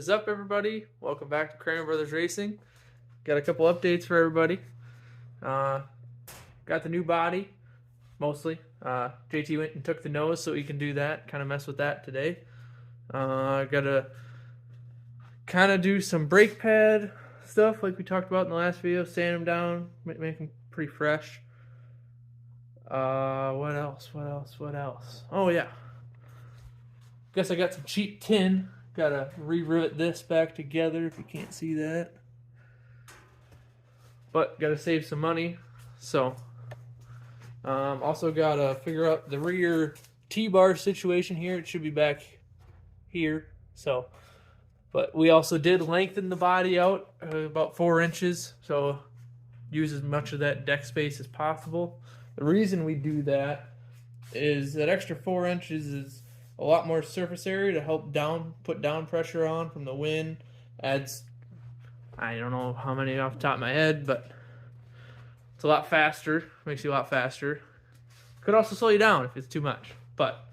is up, everybody? Welcome back to Kramer Brothers Racing. Got a couple updates for everybody. Got the new body, mostly. JT went and took the nose, so he can do that. Kind of mess with that today. Got to kind of do some brake pad stuff like we talked about in the last video. Sand them down, make them pretty fresh. What else? Oh, yeah. Guess I got some cheap tin. Gotta re-rivet this back together if you can't see that. But gotta save some money. So, also gotta figure out the rear T-bar situation here. It should be back here. So, but we also did lengthen the body out about 4 inches. So, use as much of that deck space as possible. The reason we do that is that extra 4 inches is a lot more surface area to help put down pressure on from the wind. Adds, I don't know how many off the top of my head, but it's a lot faster. Makes you a lot faster. Could also slow you down if it's too much, but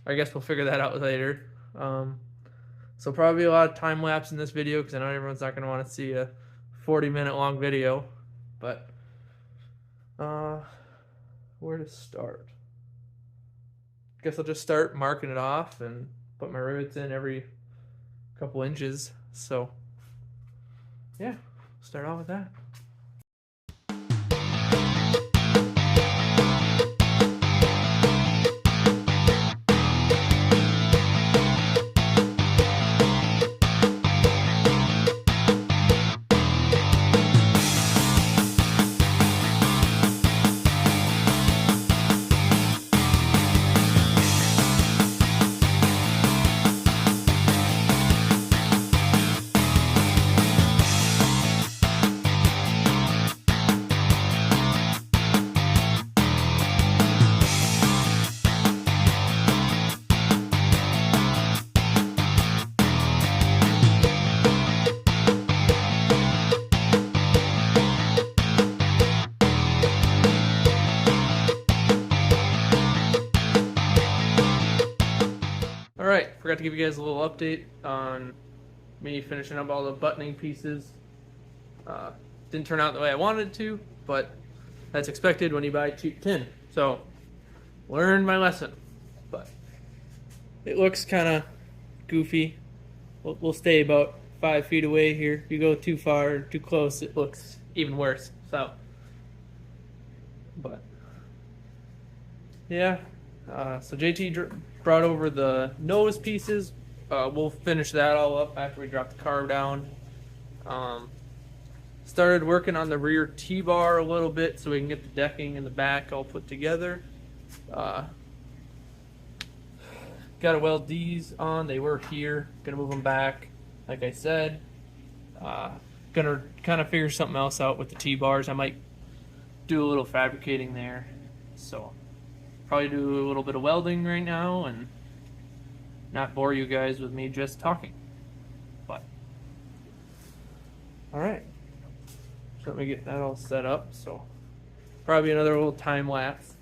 I guess we'll figure that out later. So probably a lot of time lapse in this video because I know everyone's not going to want to see a 40-minute long video, but where to start? Guess I'll just start marking it off and put my rivets in every couple inches. So, yeah, start off with that. Alright, forgot to give you guys a little update on me finishing up all the buttoning pieces. Didn't turn out the way I wanted it to, but that's expected when you buy cheap tin. So, learned my lesson. But it looks kind of goofy. We'll stay about 5 feet away here. If you go too far or too close, it looks even worse. So, but yeah. So JT brought over the nose pieces. We'll finish that all up after we drop the car down. Started working on the rear T-bar a little bit so we can get the decking in the back all put together. Got to weld these on. They were here. Gonna move them back, like I said. Gonna kind of figure something else out with the T-bars. I might do a little fabricating there. So probably do a little bit of welding right now and not bore you guys with me just talking. But alright. So let me get that all set up. So probably another little time lapse.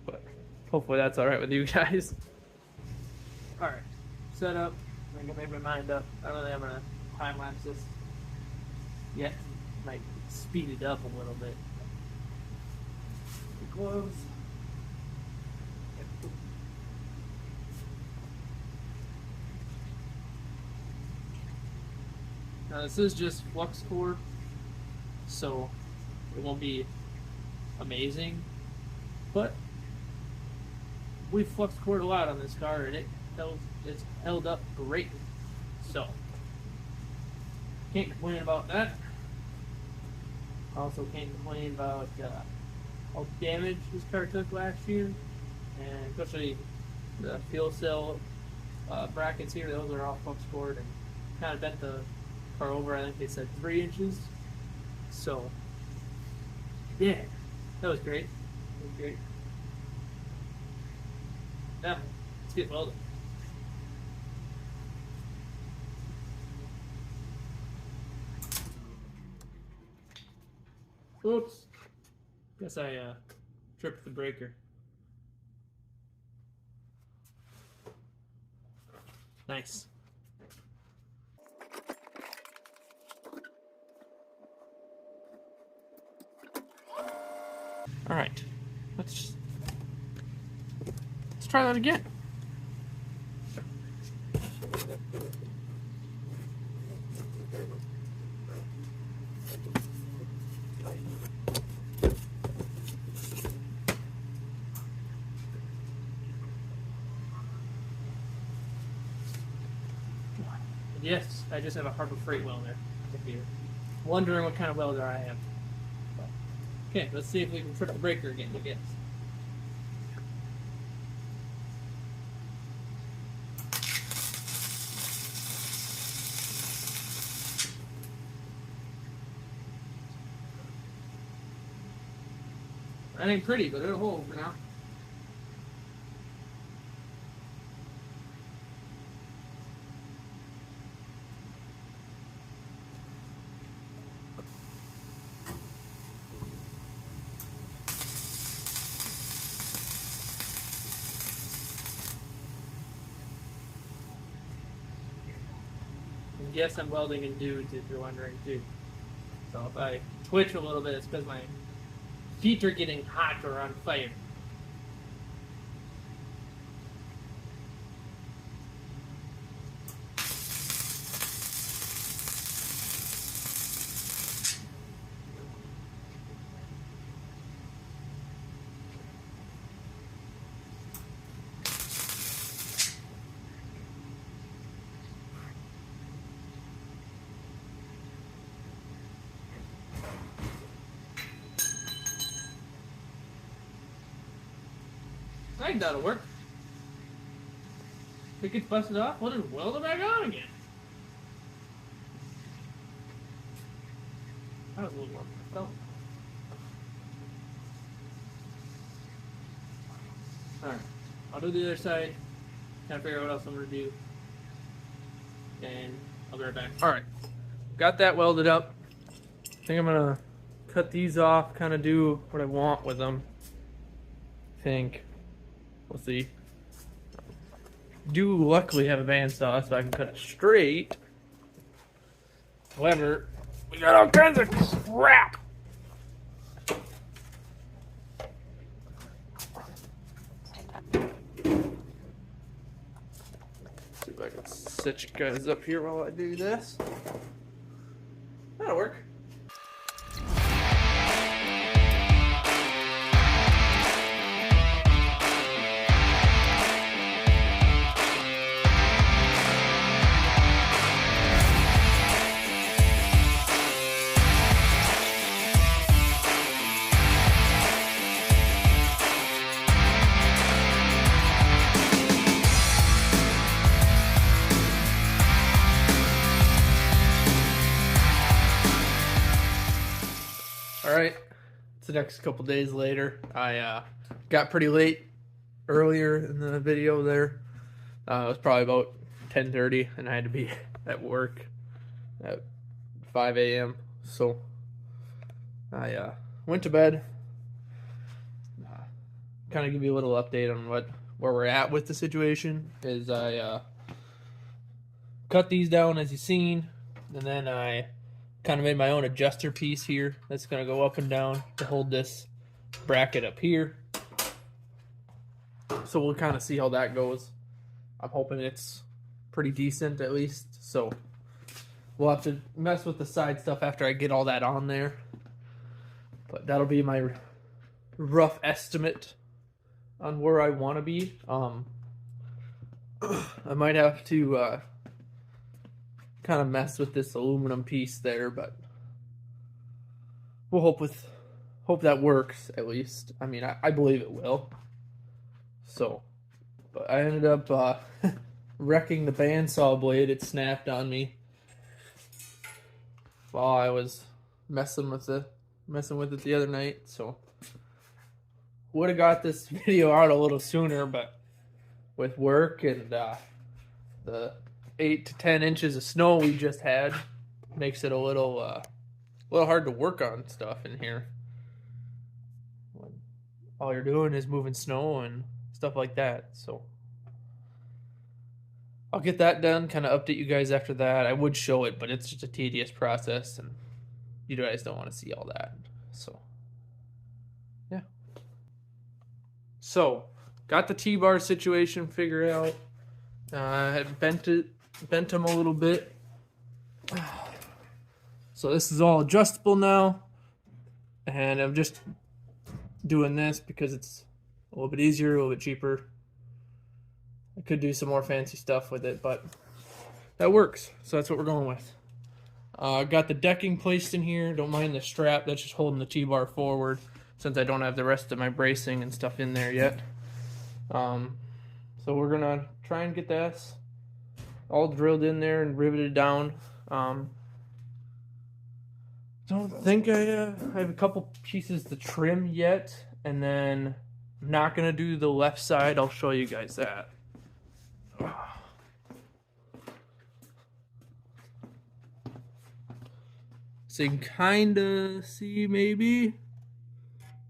But hopefully that's alright with you guys. Alright. Set up. I can make my mind up. I don't think I'm gonna time lapse this yet. Might speed it up a little bit. The gloves. Now this is just flux core, so it won't be amazing, but we flux cored a lot on this car and it's held up great, so can't complain about that. Also can't complain about all the damage this car took last year, and especially the fuel cell brackets here. Those are all flux cored and kind of bent the car over. I think they said 3 inches. So yeah, that was great. That was great. Now let's get welded. Oops. Guess I tripped the breaker. Nice. All right, let's try that again. Yes, I just have a Harbor Freight welder. If you're wondering what kind of welder I have. Okay, let's see if we can trip the breaker again, I guess. That ain't pretty, but it'll hold for now. And yes, I'm welding in dudes, if you're wondering too. So if I twitch a little bit, it's because my feet are getting hot or on fire. I think that'll work. If it gets busted off, we'll just weld it back on again. That was a little more felt. Alright, I'll do the other side, kind of figure out what else I'm going to do, and I'll be right back. Alright, got that welded up. I think I'm going to cut these off, kind of do what I want with them. I think. We'll see. Do luckily have a bandsaw, so I can cut it straight. However, we got all kinds of crap. See if I can set you guys up here while I do this. That'll work. Alright, it's the next couple days later. I got pretty late earlier in the video there. It was probably about 10:30 and I had to be at work at 5 a.m. So I went to bed. Kind of give you a little update on where we're at with the situation. Is I cut these down as you've seen, and then I kind of made my own adjuster piece here that's going to go up and down to hold this bracket up here. So we'll kind of see how that goes. I'm hoping it's pretty decent at least. So we'll have to mess with the side stuff after I get all that on there. But that'll be my rough estimate on where I want to be. I might have to kind of mess with this aluminum piece there, but we'll hope that works at least. I mean, I believe it will. So, but I ended up wrecking the bandsaw blade. It snapped on me while I was messing with it the other night. So would have got this video out a little sooner, but with work and the 8 to 10 inches of snow we just had makes it a little hard to work on stuff in here. When all you're doing is moving snow and stuff like that. So I'll get that done, kind of update you guys after that. I would show it, but it's just a tedious process and you guys don't want to see all that. So yeah. So, got the T-bar situation figured out. I bent them a little bit. So this is all adjustable now. And I'm just doing this because it's a little bit easier, a little bit cheaper. I could do some more fancy stuff with it, but that works. So that's what we're going with. Got the decking placed in here. Don't mind the strap. That's just holding the T-bar forward since I don't have the rest of my bracing and stuff in there yet. So we're going to try and get this all drilled in there and riveted down. Don't think I have a couple pieces to trim yet. And then I'm not going to do the left side. I'll show you guys that. So you can kind of see, maybe.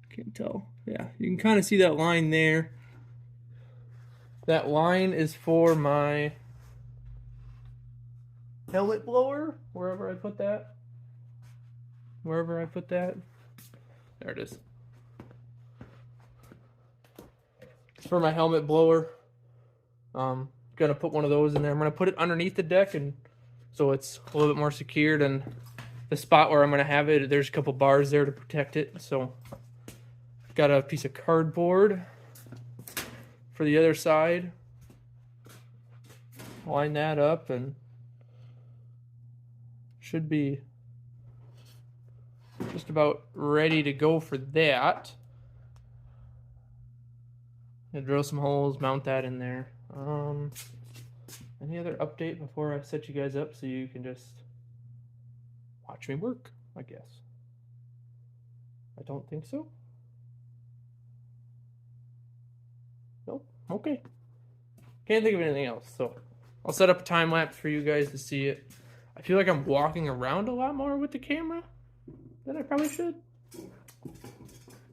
Can't tell. Yeah, you can kind of see that line there. That line is for my helmet blower, wherever I put that. Wherever I put that. There it is. It's for my helmet blower. Gonna put one of those in there. I'm gonna put it underneath the deck, and so it's a little bit more secured. And the spot where I'm gonna have it, there's a couple bars there to protect it. So got a piece of cardboard for the other side. Line that up, and should be just about ready to go for that. Gonna drill some holes, mount that in there. Any other update before I set you guys up so you can just watch me work, I guess? I don't think so. Nope. Okay. Can't think of anything else, so I'll set up a time lapse for you guys to see it. I feel like I'm walking around a lot more with the camera than I probably should,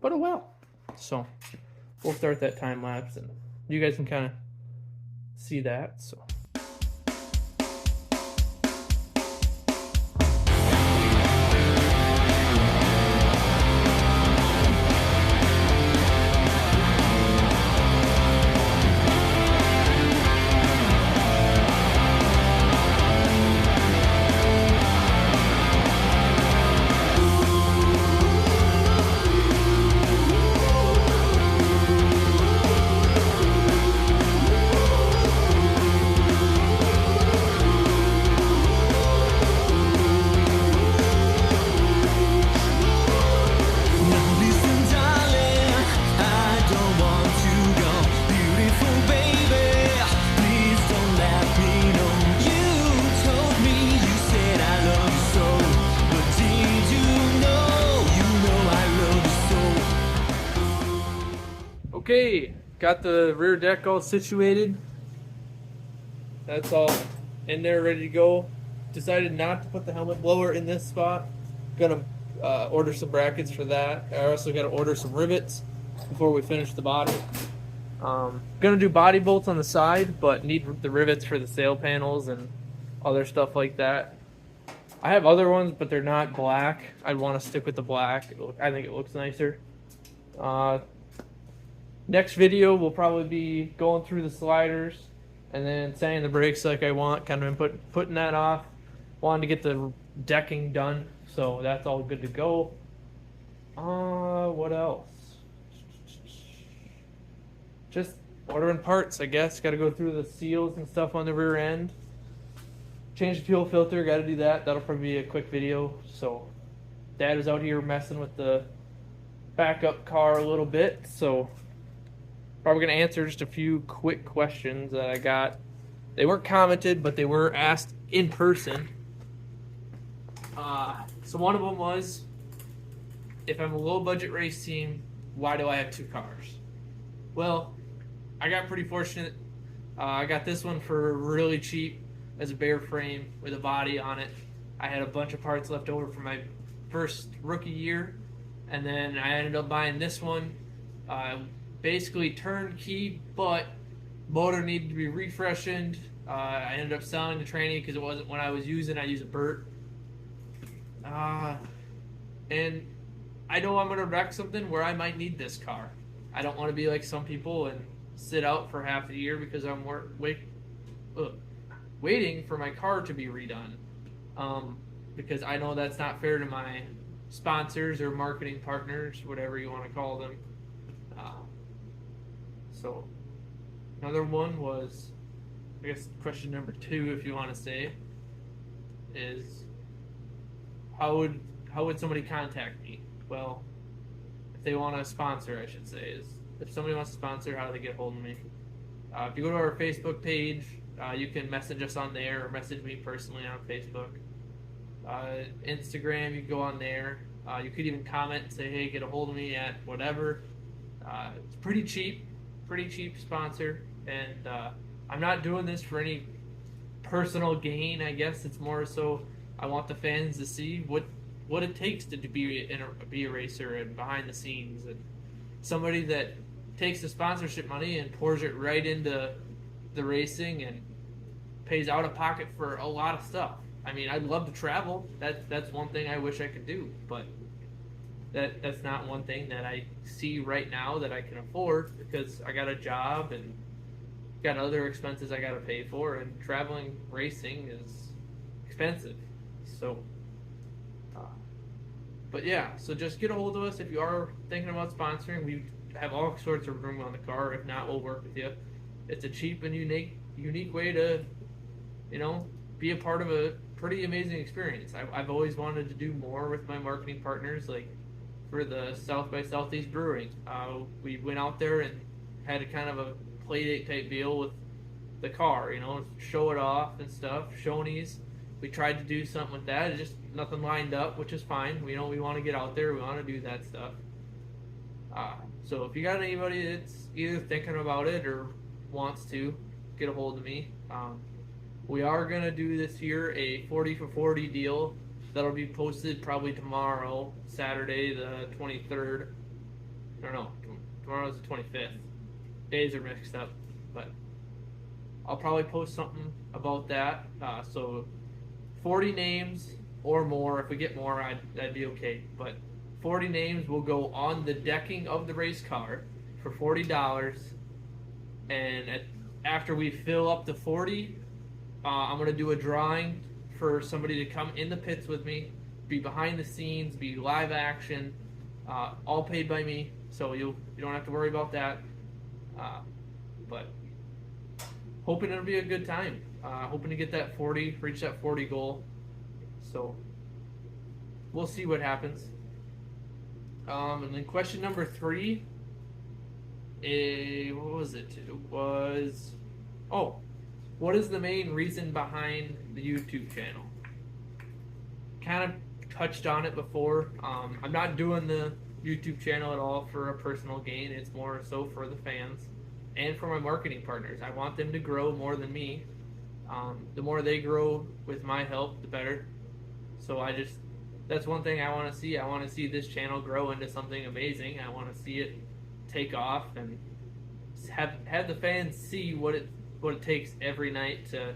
but oh well. So we'll start that time lapse, and you guys can kind of see that. So. Okay, got the rear deck all situated. That's all in there, ready to go. Decided not to put the helmet blower in this spot. Gonna order some brackets for that. I also gotta order some rivets before we finish the body. Gonna do body bolts on the side, but need the rivets for the sail panels and other stuff like that. I have other ones, but they're not black. I'd want to stick with the black. I think it looks nicer. Next video will probably be going through the sliders and then sanding the brakes like I want, kind of been putting that off. Wanted to get the decking done, so that's all good to go. What else? Just ordering parts, I guess. Got to go through the seals and stuff on the rear end. Change the fuel filter, got to do that. That'll probably be a quick video. So Dad is out here messing with the backup car a little bit, so probably going to answer just a few quick questions that I got. They weren't commented, but they were asked in person. So one of them was, if I'm a low budget race team, why do I have two cars? Well, I got pretty fortunate. I got this one for really cheap as a bare frame with a body on it. I had a bunch of parts left over from my first rookie year, and then I ended up buying this one. Basically turnkey, but motor needed to be refreshened. I ended up selling the tranny because it wasn't what I was using. I use a Burt. And I know I'm going to wreck something where I might need this car. I don't want to be like some people and sit out for half the year because I'm waiting for my car to be redone. Because I know that's not fair to my sponsors or marketing partners, whatever you want to call them. Uh, so another one was, I guess, question number 2, if you want to say, is how would somebody contact me? Well, if they want to sponsor, I should say, is if somebody wants to sponsor, how do they get hold of me? If you go to our Facebook page, you can message us on there or message me personally on Facebook. Instagram, you can go on there. You could even comment and say, hey, get a hold of me at whatever. It's pretty cheap sponsor, and I'm not doing this for any personal gain. I guess it's more so I want the fans to see what it takes to be a racer and behind the scenes, and somebody that takes the sponsorship money and pours it right into the racing and pays out of pocket for a lot of stuff. I mean, I'd love to travel. That's one thing I wish I could do, but that's not one thing that I see right now that I can afford because I got a job and got other expenses I got to pay for, and traveling racing is expensive. So, but yeah, so just get a hold of us if you are thinking about sponsoring. We have all sorts of room on the car. If not, we'll work with you. It's a cheap and unique way to, be a part of a pretty amazing experience. I've always wanted to do more with my marketing partners, like for the South by Southeast Brewing. We went out there and had a kind of a play date type deal with the car, show it off and stuff. Shoney's, we tried to do something with that. It's just nothing lined up, which is fine. We want to get out there. We want to do that stuff. So if you got anybody that's either thinking about it or wants to, get a hold of me. We are going to do this year a 40 for 40 deal that'll be posted probably tomorrow, Saturday the 23rd. Or no, tomorrow's the 25th. Days are mixed up, but I'll probably post something about that. So 40 names or more. If we get more, that'd be okay. But 40 names will go on the decking of the race car for $40. And after we fill up the 40, I'm going to do a drawing for somebody to come in the pits with me, be behind the scenes, be live action, all paid by me. So you don't have to worry about that. But hoping it'll be a good time. Hoping to get that 40, reach that 40 goal. So we'll see what happens. And then question number 3, what was it? What is the main reason behind the YouTube channel? Kind of touched on it before. I'm not doing the YouTube channel at all for a personal gain. It's more so for the fans and for my marketing partners. I want them to grow more than me. The more they grow with my help, the better. So that's one thing I want to see. I want to see this channel grow into something amazing. I want to see it take off and have the fans see what it takes every night to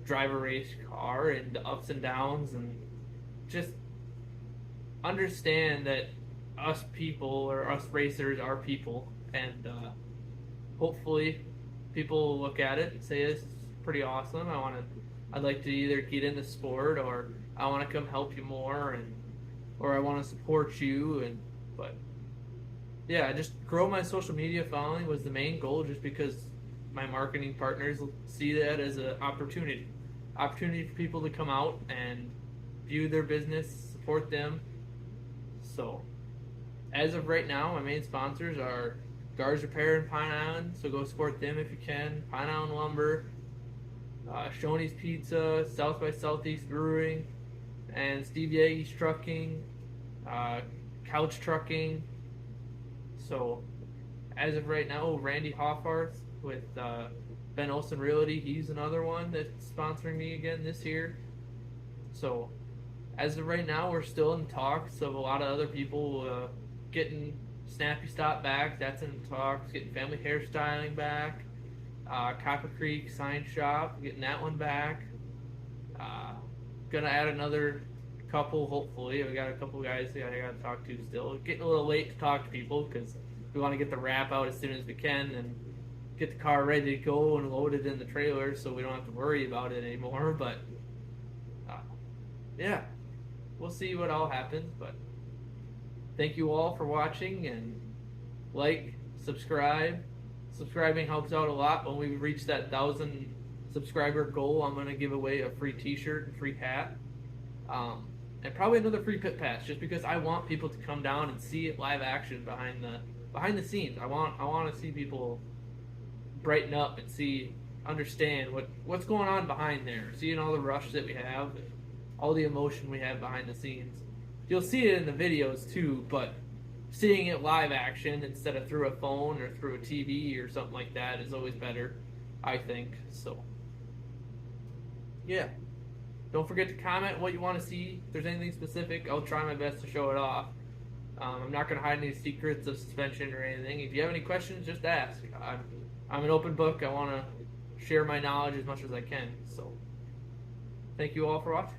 drive a race car and the ups and downs, and just understand that us people or us racers are people, and hopefully people will look at it and say, this is pretty awesome. I'd like to either get in the sport, or I want to come help you more, or I want to support you. But yeah, just grow my social media following was the main goal, just because my marketing partners see that as an opportunity for people to come out and view their business, support them. So as of right now, my main sponsors are Guards Repair in Pine Island, so go support them if you can. Pine Island Lumber, Shoney's Pizza, South by Southeast Brewing, and Steve Yage's Trucking, Couch Trucking. So as of right now, Randy Hoffarth with Ben Olsen Realty, he's another one that's sponsoring me again this year. So as of right now, we're still in talks of a lot of other people getting Snappy Stop back. That's in talks. Getting Family Hairstyling back. Copper Creek Sign Shop, getting that one back. Gonna add another couple, hopefully. We got a couple guys that I gotta talk to still. Getting a little late to talk to people because we want to get the wrap out as soon as we can and get the car ready to go and load it in the trailer so we don't have to worry about it anymore. But yeah, we'll see what all happens. But thank you all for watching, and like, subscribe. Subscribing helps out a lot. When we reach that 1,000 subscriber goal, I'm gonna give away a free T-shirt and free hat, and probably another free pit pass, just because I want people to come down and see it live action behind the scenes. I want to see people brighten up and understand what's going on behind there, seeing all the rush that we have, all the emotion we have behind the scenes. You'll see it in the videos too, but seeing it live action instead of through a phone or through a TV or something like that is always better, I think. So yeah, don't forget to comment what you want to see. If there's anything specific, I'll try my best to show it off. I'm not going to hide any secrets of suspension or anything. If you have any questions, just ask. I'm an open book. I want to share my knowledge as much as I can. So thank you all for watching.